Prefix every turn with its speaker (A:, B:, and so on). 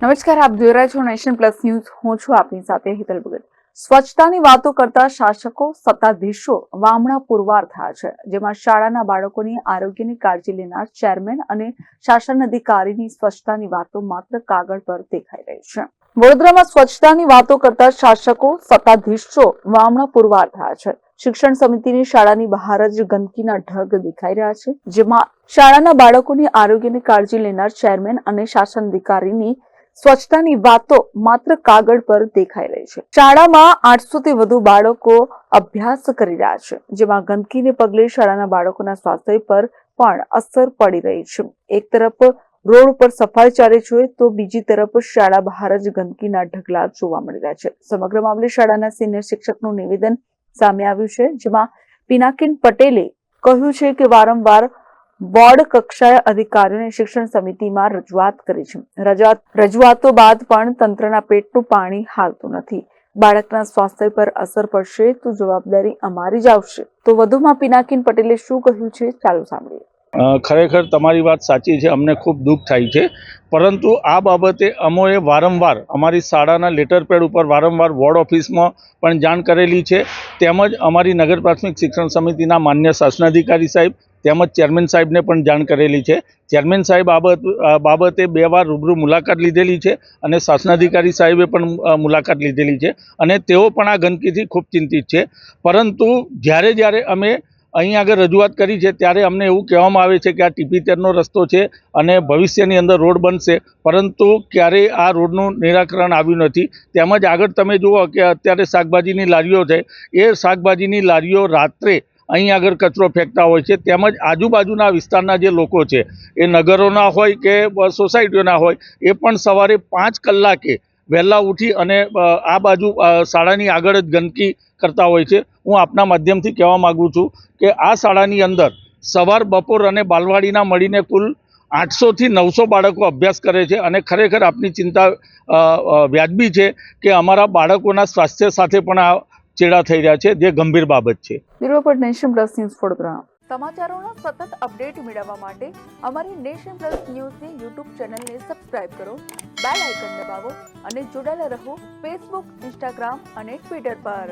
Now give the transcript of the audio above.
A: નમસ્કાર, આપ જોઈ રહ્યા છો નેશન પ્લસ ન્યૂઝ. હું છું આપની સાથે હિતલ ભગત. સ્વચ્છતાની વાતો કરતા શાસકો સત્તાધીશો વામણા પુરવાર થયા છે, જેમાં શાળાના બાળકોની આરોગ્યની કાળજી લેનાર ચેરમેન અને શાસન અધિકારીની સ્વચ્છતાની વાતો માત્ર કાગળ પર દેખાઈ રહી છે. વડોદરામાં સ્વચ્છતાની વાતો કરતા શાસકો સત્તાધીશો વામણા પુરવાર થયા છે. શિક્ષણ સમિતિની શાળાની બહાર જ ગંદકીના ઢગ દેખાઈ રહ્યા છે, જેમાં શાળાના બાળકોની આરોગ્યની કાળજી લેનાર ચેરમેન અને શાસન અધિકારીની સ્વચ્છતાની વાતો માત્ર કાગળ પર દેખાઈ રહી છે. શાળામાં 800 થી વધુ બાળકો અભ્યાસ કરી રહ્યા છે, જેમાં ગંદકીને પગલે શાળાના બાળકોના સ્વાસ્થ્ય પર પણ અસર પડી રહી છે. એક તરફ રોડ પર સફાઈ ચાલે છે, તો બીજી તરફ શાળા બહાર જ ગંદકીના ઢગલા જોવા મળી રહ્યા છે. સમગ્ર મામલે શાળાના સિનિયર શિક્ષકનું નિવેદન સામે આવ્યું છે, જેમાં પિનાકીન પટેલે કહ્યું છે કે વારંવાર બોર્ડ કક્ષાએ અધિકારીઓને શિક્ષણ સમિતિમાં રજૂઆત કરી છે. રજૂઆતો બાદ પણ તંત્રના પેટનું પાણી હાલતું નથી. બાળકના સ્વાસ્થ્ય પર અસર પડશે તો જવાબદારી અમારી જ આવશે. તો વધુમાં પિનાકીન પટેલે શું કહ્યું છે, ચાલો સાંભળીએ.
B: ખરેખર તમારી વાત સાચી છે. અમને ખૂબ દુઃખ થાય છે, પરંતુ આ બાબતે અમોએ વારંવાર અમારી શાળાના લેટર પેડ ઉપર વારંવાર વોર્ડ ઓફિસમાં પણ જાણ કરેલી છે, તેમજ અમારી નગર પ્રાથમિક શિક્ષણ સમિતિના માન્ય શાસનાધિકારી સાહેબ તેમજ ચેરમેન સાહેબને પણ જાણ કરેલી છે. ચેરમેન સાહેબ બાબતે 2 વાર રૂબરૂ મુલાકાત લીધેલી છે અને શાસનાધિકારી સાહેબે પણ મુલાકાત લીધેલી છે અને તેઓ પણ આ ગંદકીથી ખૂબ ચિંતિત છે. પરંતુ જ્યારે અમે અહીં આગળ રજૂઆત કરી છે ત્યારે અમને એવું કહેવામાં આવે છે કે આ TP13નો રસ્તો છે અને ભવિષ્યની અંદર રોડ બનશે, પરંતુ ક્યારેય આ રોડનું નિરાકરણ આવ્યું નથી. તેમજ આગળ તમે જુઓ કે અત્યારે શાકભાજીની લારીઓ છે, એ શાકભાજીની લારીઓ રાત્રે અહીં આગળ કચરો ફેંકતા હોય છે, તેમજ આજુબાજુના વિસ્તારના જે લોકો છે, એ નગરોના હોય કે સોસાયટીઓના હોય, એ પણ સવારે 5 કલાકે વહેલા ઉઠી અને આ બાજુ શાળાની આગળ જ ગંદકી કરતા હોય છે. હું આપના માધ્યમથી કહેવા માગું છું કે આ શાળાની અંદર સવાર, બપોર અને બાલવાડીના મળીને કુલ 800 થી 900 બાળકો અભ્યાસ કરે છે અને ખરેખર આપની ચિંતા વ્યાજબી છે કે અમારા બાળકોના સ્વાસ્થ્ય સાથે પણ આ ચેડા થઈ રહ્યા છે, જે ગંભીર બાબત છે.
A: બ્યુરો પર નેશન પ્લસ ન્યૂઝ વડોદરા. સમાચારોના સતત અપડેટ મેળવવા માટે અમારી નેશન પ્લસ ન્યૂઝની યુટ્યુબ ચેનલને સબસ્ક્રાઇબ કરો, બેલ આઇકન દબાવો અને જોડાયેલા રહો ફેસબુક, ઇન્સ્ટાગ્રામ અને ટ્વિટર પર.